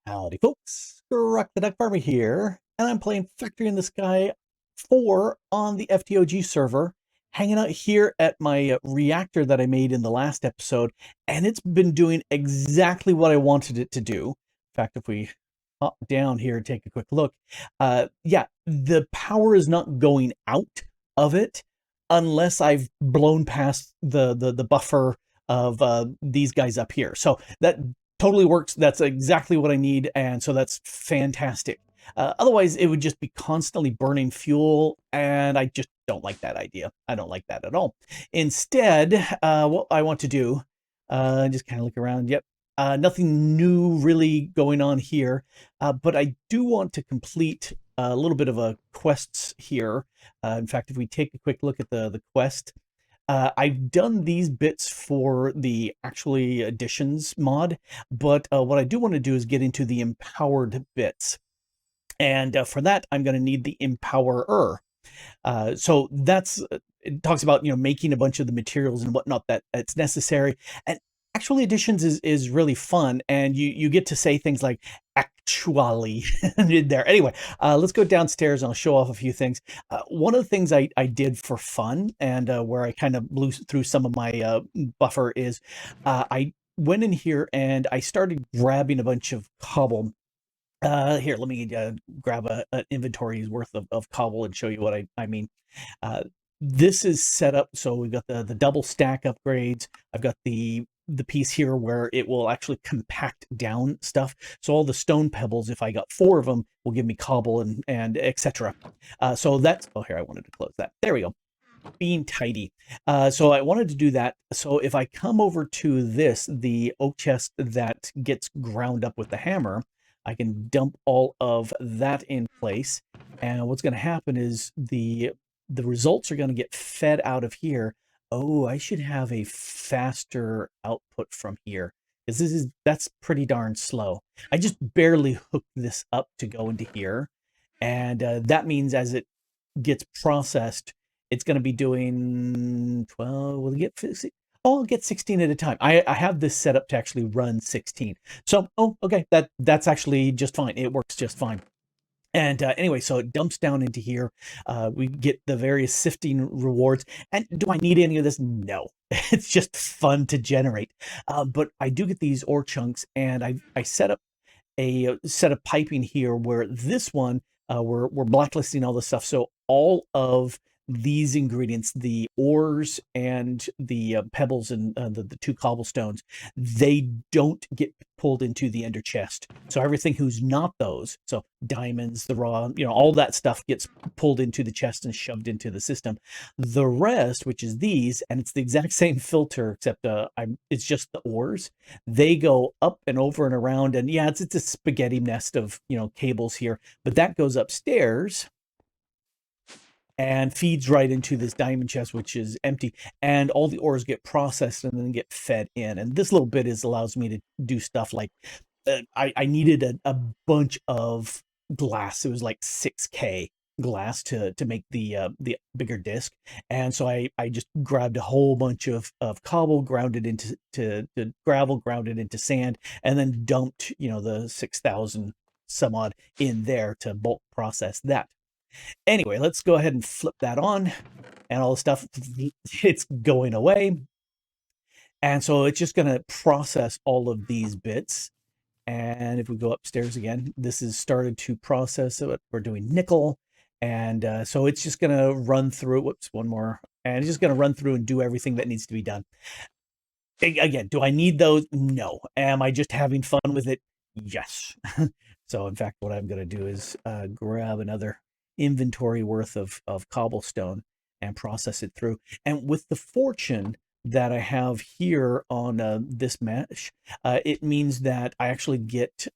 Howdy, folks. Grok the DuckFarmer here, and I'm playing Factory in the Sky 4 on the FTOG server, hanging out here at my reactor that I made in the last episode, and it's been doing exactly what I wanted it to do. In fact, if we hop down here and take a quick look, yeah, the power is not going out of it unless I've blown past the buffer of these guys up here. So that totally works. That's exactly what I need, and so that's fantastic. Otherwise, it would just be constantly burning fuel, and I just don't like that idea. I don't like that at all. Instead, what I want to do, just kind of look around. Yep, nothing new really going on here, but I do want to complete a little bit of a quests here. In fact, if we take a quick look at the quest, I've done these bits for the Ackchyually Addtions mod, but what I do want to do is get into the empowered bits. And for that, I'm going to need the empowerer. So that's, it talks about, making a bunch of the materials and whatnot that's necessary. And Ackchyually Additions is really fun, and you get to say things like ackchually in there. Anyway, let's go downstairs and I'll show off a few things. One of the things I did for fun, and where I kind of blew through some of my buffer, is I went in here and I started grabbing a bunch of cobble. Here, let me grab an inventory's worth of cobble and show you what I mean. This is set up so we've got the double stack upgrades. I've got the piece here where it will actually compact down stuff. So all the stone pebbles, if I got 4 of them, will give me cobble and etc. So that's, oh, here, I wanted to close that. There we go. Being tidy. So I wanted to do that. So if I come over to this, the oak chest that gets ground up with the hammer, I can dump all of that in place. And what's going to happen is the results are going to get fed out of here. Oh, I should have a faster output from here, because that's pretty darn slow. I just barely hooked this up to go into here. And that means as it gets processed, it's going to be doing 12. Will it get 50? Oh, I'll get 16 at a time. I have this set up to actually run 16. So, oh, okay, that's actually just fine. It works just fine. And anyway, so it dumps down into here. We get the various sifting rewards. And do I need any of this? No. It's just fun to generate. But I do get these ore chunks, and I set up a set of piping here where this one, we're blacklisting all the stuff. So all of these ingredients, the ores and the pebbles and the 2 cobblestones, they don't get pulled into the ender chest. So everything who's not those, so diamonds, the raw, all that stuff gets pulled into the chest and shoved into the system. The rest, which is these, and it's the exact same filter, except it's just the ores, they go up and over and around. And yeah, it's a spaghetti nest of cables here, but that goes upstairs and feeds right into this diamond chest, which is empty, and all the ores get processed and then get fed in. And this little bit allows me to do stuff like I needed a bunch of glass. It was like 6K glass to make the bigger disc, and so I just grabbed a whole bunch of cobble, ground it into gravel, ground it into sand, and then dumped the 6,000 some odd in there to bulk process that. Anyway, let's go ahead and flip that on, and all the stuff, it's going away. And so it's just going to process all of these bits. And if we go upstairs again, this is started to process it. We're doing nickel. And so it's just going to run through, whoops, one more. And it's just going to run through and do everything that needs to be done. Again, do I need those? No. Am I just having fun with it? Yes. So in fact, what I'm going to do is grab another inventory worth of cobblestone and process it through. And with the fortune that I have here on this mesh, it means that I actually get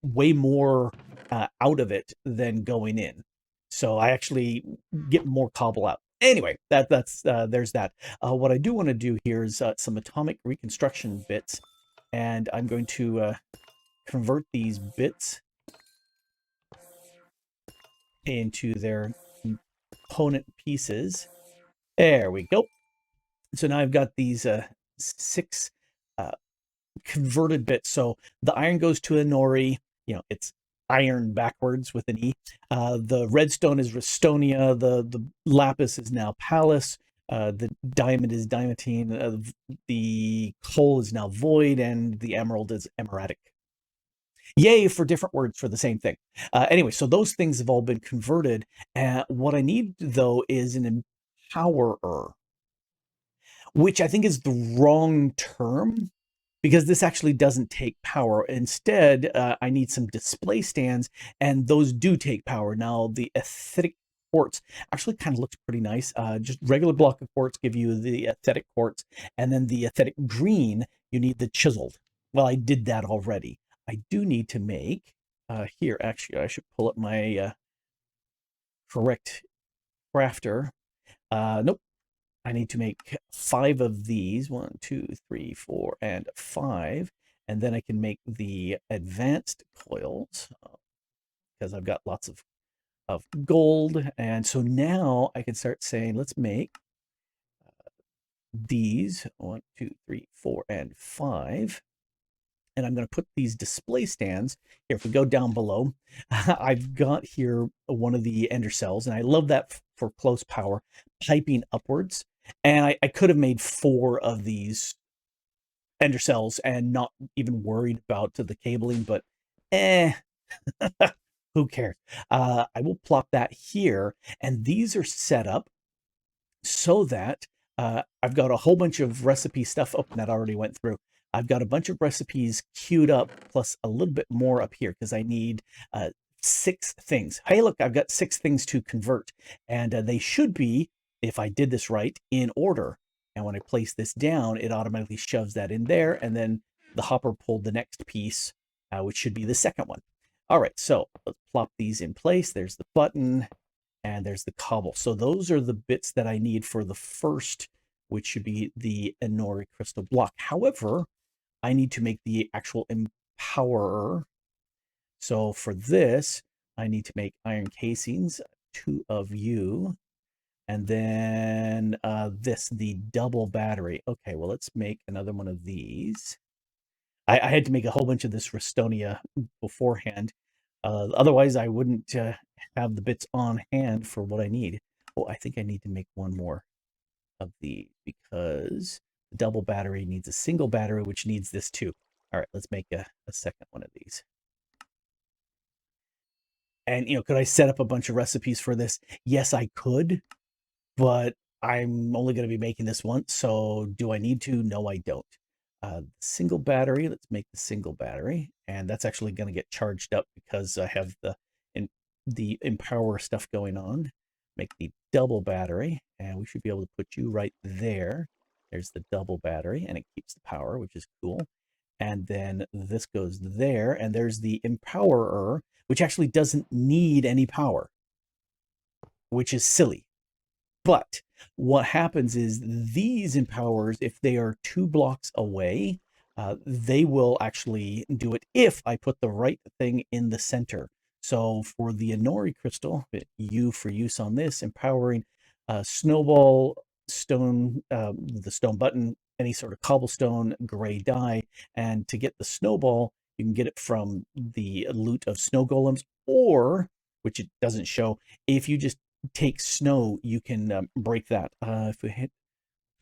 way more out of it than going in. So I actually get more cobble out. Anyway, that's there's that. What I do want to do here is some atomic reconstruction bits, and I'm going to convert these bits into their component pieces. There we go. So now I've got these 6 converted bits. So the iron goes to a nori, it's iron backwards with an E. The redstone is Restonia. The lapis is now Pallas. The diamond is Diamantine. The coal is now Void, and the emerald is Emeradic. Yay for different words for the same thing. Anyway, so those things have all been converted. What I need, though, is an empowerer, which I think is the wrong term because this actually doesn't take power. Instead, I need some display stands, and those do take power. Now, the aesthetic quartz actually kind of looks pretty nice. Just regular block of quartz give you the aesthetic quartz, and then the aesthetic green, you need the chiseled. Well, I did that already. I do need to make, here, actually, I should pull up my correct crafter. Nope. I need to make 5 of these. 1, 2, 3, 4, and 5. And then I can make the advanced coils because I've got lots of gold. And so now I can start saying, let's make these 1, 2, 3, 4, and 5. And I'm going to put these display stands here. If we go down below, I've got here one of the ender cells, and I love that for close power, piping upwards. And I could have made 4 of these ender cells and not even worried about the cabling, but who cares? I will plop that here, and these are set up so that I've got a whole bunch of recipe stuff. Oh, that already went through. I've got a bunch of recipes queued up, plus a little bit more up here because I need 6 things. Hey, look, I've got 6 things to convert, and they should be, if I did this right, in order. And when I place this down, it automatically shoves that in there, and then the hopper pulled the next piece, which should be the second one. All right, so let's plop these in place. There's the button, and there's the cobble. So those are the bits that I need for the first, which should be the Inori crystal block. However, I need to make the actual empowerer. So for this, I need to make iron casings, 2 of you. And then the double battery. Okay, well, let's make another one of these. I had to make a whole bunch of this Restonia beforehand. Otherwise, I wouldn't have the bits on hand for what I need. Oh, I think I need to make one more of these because the double battery needs a single battery, which needs this too. All right, let's make a second one of these. And, could I set up a bunch of recipes for this? Yes, I could, but I'm only going to be making this once. So do I need to? No, I don't. Single battery, let's make the single battery. And that's actually going to get charged up because I have the empower stuff going on. Make the double battery, and we should be able to put you right there. There's the double battery, and it keeps the power, which is cool. And then this goes there, and there's the empowerer, which actually doesn't need any power, which is silly. But what happens is these empowers, if they are 2 blocks away, they will actually do it if I put the right thing in the center. So for the Inori crystal, U for use on this, empowering snowball, stone, the stone button, any sort of cobblestone, gray dye. And to get the snowball, you can get it from the loot of snow golems, or, which it doesn't show, if you just take snow, you can break that. If we hit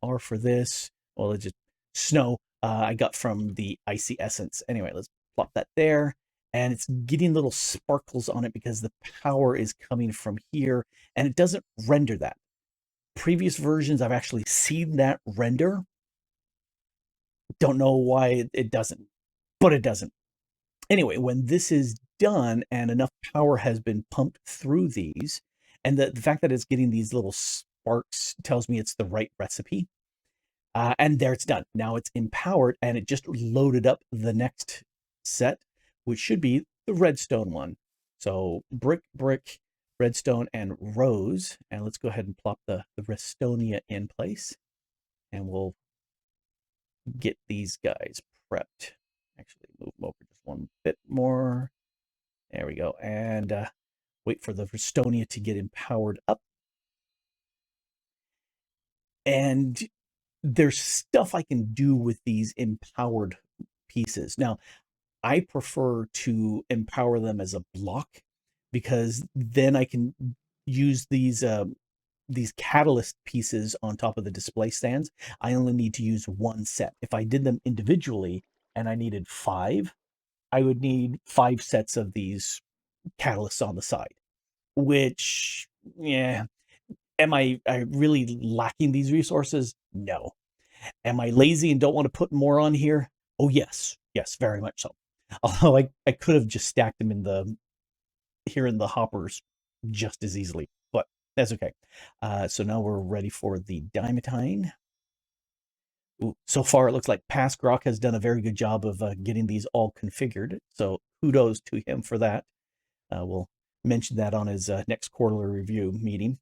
R for this, well, it's just snow I got from the icy essence. Anyway, let's plop that there. And it's getting little sparkles on it because the power is coming from here, and it doesn't render that. Previous versions, I've actually seen that render. Don't know why it doesn't, but it doesn't. Anyway, when this is done and enough power has been pumped through these, and the fact that it's getting these little sparks tells me it's the right recipe. And there it's done. Now it's empowered, and it just loaded up the next set, which should be the redstone one. So brick, brick, redstone, and rose. And let's go ahead and plop the Restonia in place. And we'll get these guys prepped. Actually, move them over just one bit more. There we go. And wait for the Restonia to get empowered up. And there's stuff I can do with these empowered pieces. Now, I prefer to empower them as a block because then I can use these catalyst pieces on top of the display stands. I only need to use one set. If I did them individually and I needed 5, I would need 5 sets of these catalysts on the side, which, yeah. Am I really lacking these resources? No. Am I lazy and don't want to put more on here? Oh, yes. Yes, very much so. Although I could have just stacked them in the here in the hoppers just as easily, but that's okay. So now we're ready for the Dimetine. Ooh, so far, it looks like Past Grok has done a very good job of getting these all configured. So kudos to him for that. We'll mention that on his next quarterly review meeting.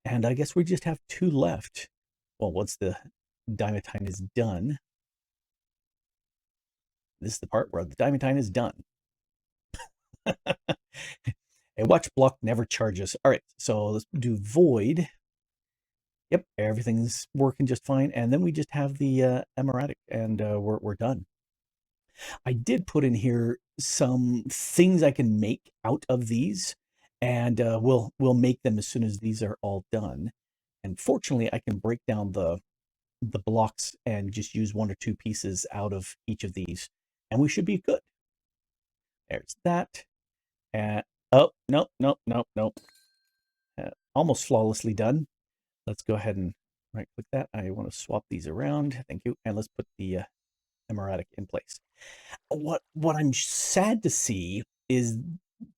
And I guess we just have 2 left. Well, once the Dimetine is done, this is the part where the Dimetine is done. A watch block never charges. All right, so let's do void. Yep, everything's working just fine. And then we just have the Emeratic, and we're done. I did put in here some things I can make out of these, and we'll make them as soon as these are all done. And fortunately, I can break down the blocks and just use 1 or 2 pieces out of each of these, and we should be good. There's that. And oh, nope, nope, nope, nope. Almost flawlessly done. Let's go ahead and right click that. I want to swap these around. Thank you. And let's put the Emeratic in place. What I'm sad to see is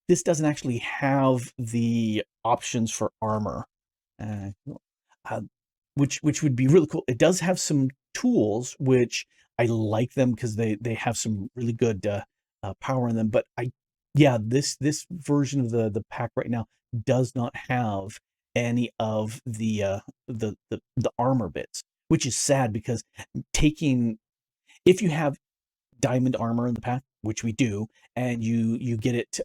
this doesn't actually have the options for armor, uh, uh, which would be really cool. It does have some tools, which I like them because they have some really good power in them. But yeah, this version of the pack right now does not have any of the armor bits, which is sad because taking if you have diamond armor in the pack, which we do, and you get it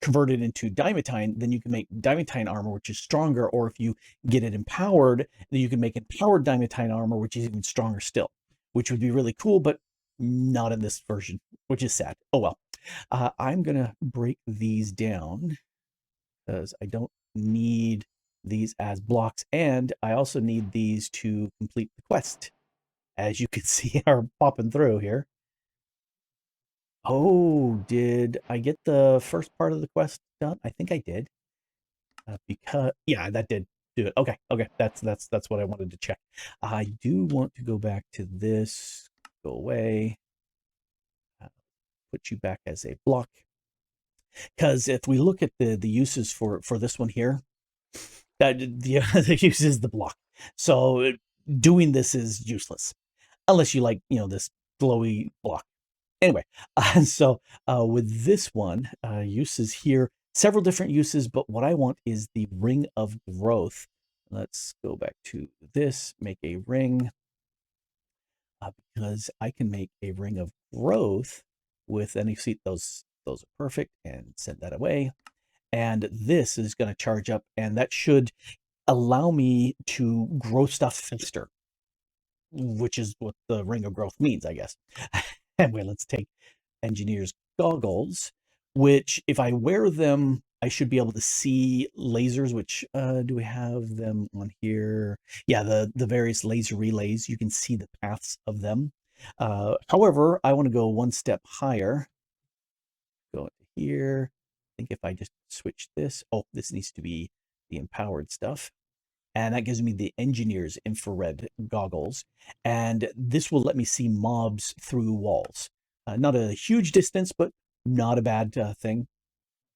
converted into Dimetine, then you can make Dimetine armor, which is stronger. Or if you get it empowered, then you can make empowered Dimetine armor, which is even stronger still, which would be really cool, but not in this version, which is sad. Oh well. I'm gonna break these down because I don't need these as blocks, and I also need these to complete the quest, as you can see are popping through here. Oh, did I get the first part of the quest done? I think I did. Because yeah, that did do it. Okay, okay, that's what I wanted to check. I do want to go back to this. Go away. Put you back as a block. Because if we look at the uses for this one here, the use is the block. So doing this is useless unless you like this glowy block. Anyway, so with this one, uses here, several different uses, but what I want is the ring of growth. Let's go back to this, make a ring, because I can make a ring of growth with any seat. Those are perfect, and send that away. And this is going to charge up, and that should allow me to grow stuff faster, which is what the ring of growth means, I guess. Anyway, let's take engineer's goggles, which if I wear them, I should be able to see lasers, which do we have them on here? Yeah, the various laser relays, you can see the paths of them. However, I want to go 1 step higher. Go into here. I think if I just switch this, oh, this needs to be the empowered stuff. And that gives me the engineer's infrared goggles. And this will let me see mobs through walls. Not a huge distance, but not a bad thing.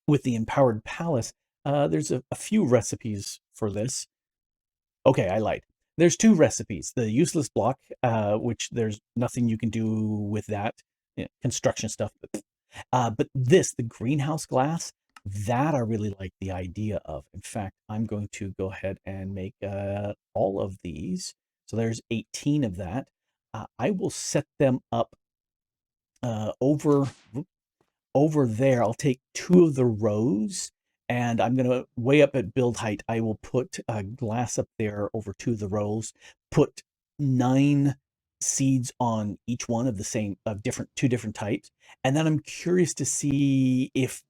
With the empowered palace, there's a few recipes for this. Okay, I lied. There's 2 recipes. The useless block, which there's nothing you can do with that. Construction stuff. But this, the greenhouse glass, that I really like the idea of. In fact, I'm going to go ahead and make all of these. So there's 18 of that. I will set them up over there. I'll take 2 of the rows, and I'm going to, way up at build height, I will put glass up there over 2 of the rows, put 9 seeds on each one of the same two different types, and then I'm curious to see if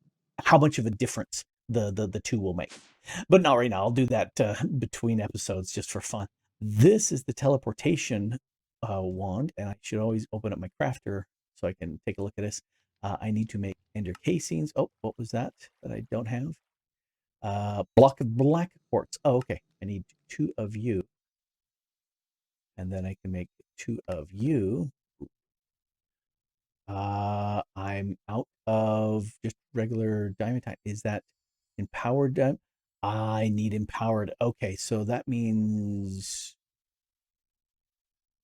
how much of a difference the two will make. But not right now. I'll do that between episodes just for fun. This is the teleportation wand, and I should always open up my crafter so I can take a look at this. I need to make ender casings. Oh, what was that I don't have? Block of black quartz. Oh, okay. I need 2 of you. And then I can make 2 of you. I'm out of just regular diamond. Is that empowered diamond? I need empowered. Okay, so that means...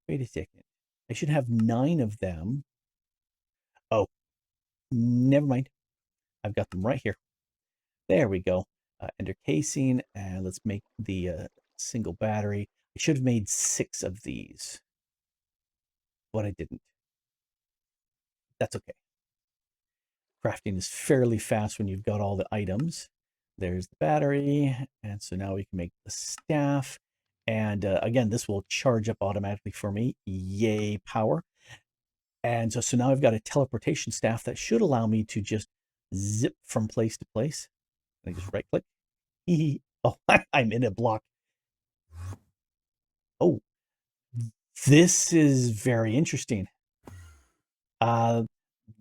Wait a second. I should have 9 of them. Oh, never mind. I've got them right here. There we go. Ender casing, and let's make the single battery. I should have made 6 of these, but I didn't. That's okay. Crafting is fairly fast when you've got all the items. There's the battery, and so now we can make the staff. And again, this will charge up automatically for me. Yay, power. And so now I've got a teleportation staff that should allow me to just zip from place to place. I just right click. Oh, I'm in a block. Oh, this is very interesting.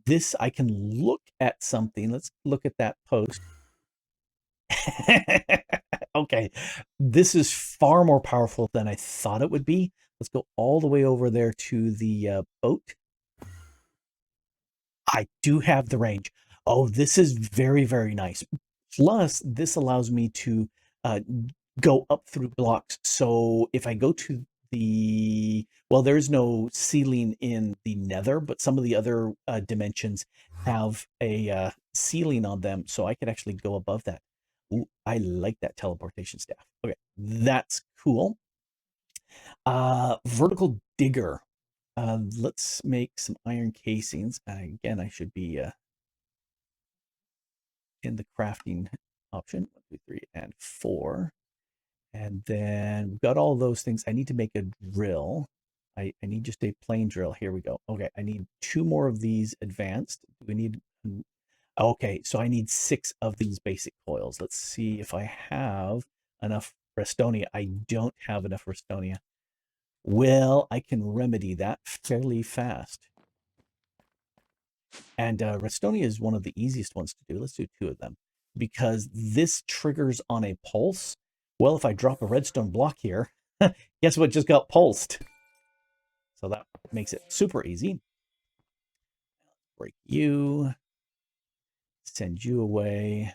This, I can look at something. Let's look at that post. Okay, this is far more powerful than I thought it would be. Let's go all the way over there to the boat. I do have the range. Oh, this is very, very nice. Plus, this allows me to go up through blocks. So if I go to the... Well, there's no ceiling in the nether, but some of the other dimensions have a ceiling on them. So I could actually go above that. Ooh, I like that teleportation staff. Okay, that's cool. Vertical digger. Let's make some iron casings. Again, I should be in the crafting option. 1, 2, 3, and 4. And then we've got all those things. I need to make a drill. I need just a plain drill. Here we go. Okay, I need 2 more of these advanced. We need... Okay, so I need 6 of these basic coils. Let's see if I have enough Restonia. I don't have enough Restonia. Well, I can remedy that fairly fast. And Restonia is one of the easiest ones to do. Let's do 2 of them. Because this triggers on a pulse. Well, if I drop a redstone block here, guess what just got pulsed? So that makes it super easy. Break you. Send you away.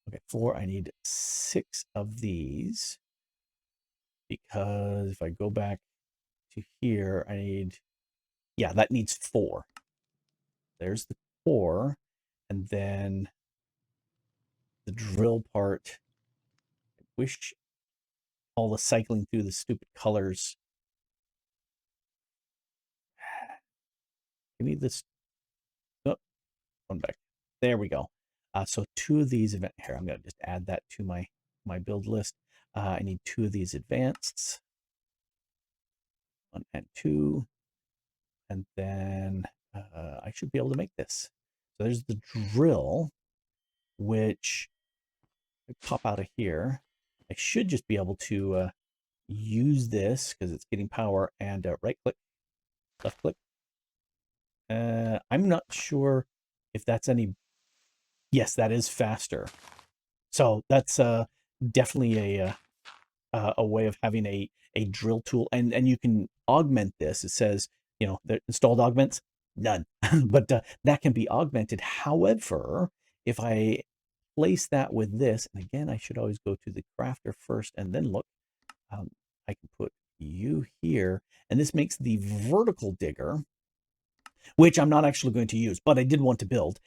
Okay, 4. I need 6 of these. Because if I go back to here, I need... Yeah, that needs 4. There's the core. And then the drill part. I wish all the cycling through the stupid colors. Give me this. Oh, one back. There we go. So 2 of these event here. I'm going to just add that to my build list. I need 2 of these advanced. 1 and 2. And then I should be able to make this. So there's the drill, which I pop out of here. I should just be able to use this because it's getting power and right click, left click. I'm not sure if that's any... Yes, that is faster. So that's definitely a way of having a drill tool, and you can augment this. It says, you know, the installed augments, none, but that can be augmented. However, if I place that with this, and again, I should always go to the crafter first and then look. I can put you here, and this makes the vertical digger, which I'm not actually going to use, but I did want to build.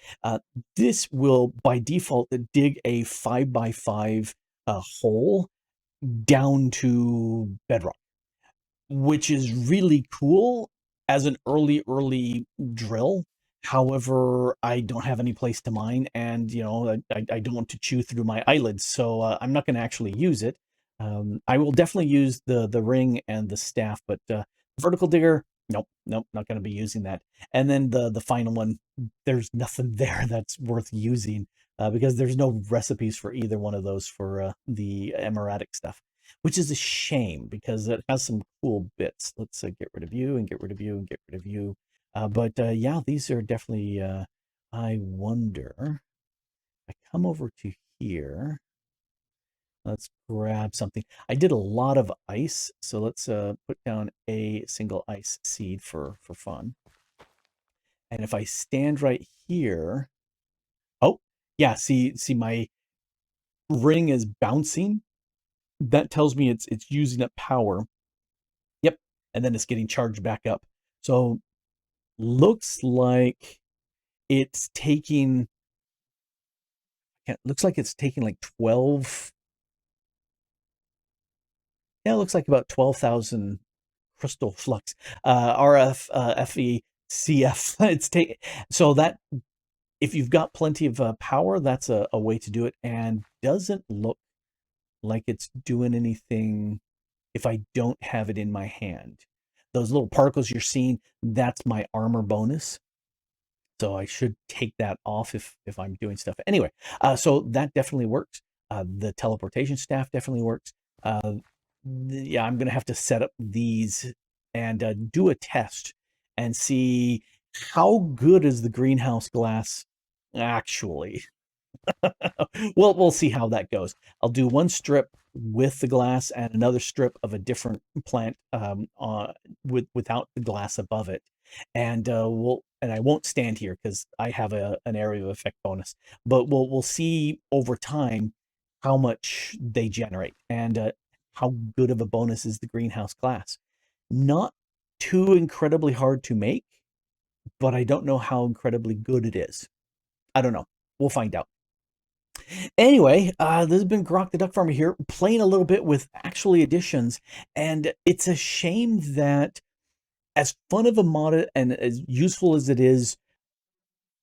This will, by default, dig a 5x5 hole down to bedrock, which is really cool as an early drill. However, I don't have any place to mine, and you know, I don't want to chew through my eyelids, so I'm not going to actually use it. I will definitely use the ring and the staff, but Vertical digger, nope, nope, not going to be using that. And then the final one, there's nothing there that's worth using because there's no recipes for either one of those for the emeradic stuff, which is a shame because it has some cool bits. Let's get rid of you and get rid of you and get rid of you. But yeah, these are definitely, I wonder, I come over to here. Let's grab something. I did a lot of ice, so let's put down a single ice seed for fun. And if I stand right here, oh yeah, see my ring is bouncing. That tells me it's using up power. Yep, and then it's getting charged back up. So looks like it's taking. Looks like it's taking like 12. Yeah, it looks like about 12,000 crystal flux, RF, FE, CF. It's take so that if you've got plenty of power, that's a way to do it, and doesn't look like it's doing anything if I don't have it in my hand. Those little particles you're seeing, that's my armor bonus. So I should take that off if I'm doing stuff. Anyway, so that definitely works. The teleportation staff definitely works. Yeah, I'm gonna have to set up these and do a test and see how good is the greenhouse glass actually. We'll see how that goes. I'll do one strip with the glass and another strip of a different plant without the glass above it, and I won't stand here because I have an area of effect bonus, but we'll see over time how much they generate and how good of a bonus is the greenhouse glass. Not too incredibly hard to make, but I don't know how incredibly good it is. I don't know. We'll find out. Anyway, this has been Grok the Duck Farmer here, playing a little bit with Ackchyually Additions, and it's a shame that as fun of a mod and as useful as it is,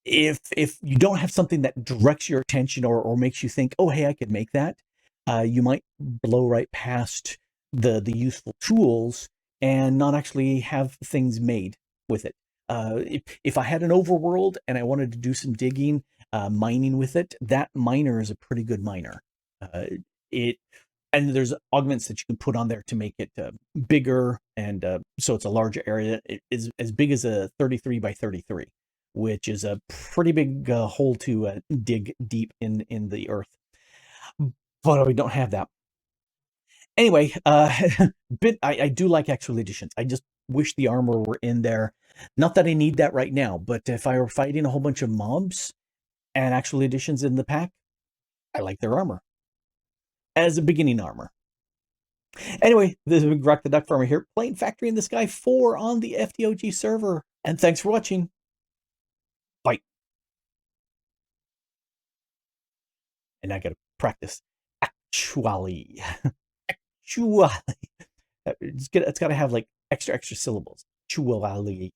if you don't have something that directs your attention or makes you think, oh, hey, I could make that, you might blow right past the useful tools and not actually have things made with it. If I had an overworld and I wanted to do some digging, mining with it, that miner is a pretty good miner. It and there's augments that you can put on there to make it bigger, and so it's a larger area. It is as big as a 33 by 33, which is a pretty big hole to dig deep in the earth. But we don't have that. Anyway, I do like Ackchyually Additions. I just wish the armor were in there. Not that I need that right now, but if I were fighting a whole bunch of mobs and Ackchyually Additions in the pack, I like their armor as a beginning armor. Anyway, this is Grok the Duck Farmer here, playing Factory in the Sky 4 on the FTOG server. And thanks for watching. Bye. And I gotta practice Ackchyually. Ackchyually. It's got to have like extra syllables. Ackchyually.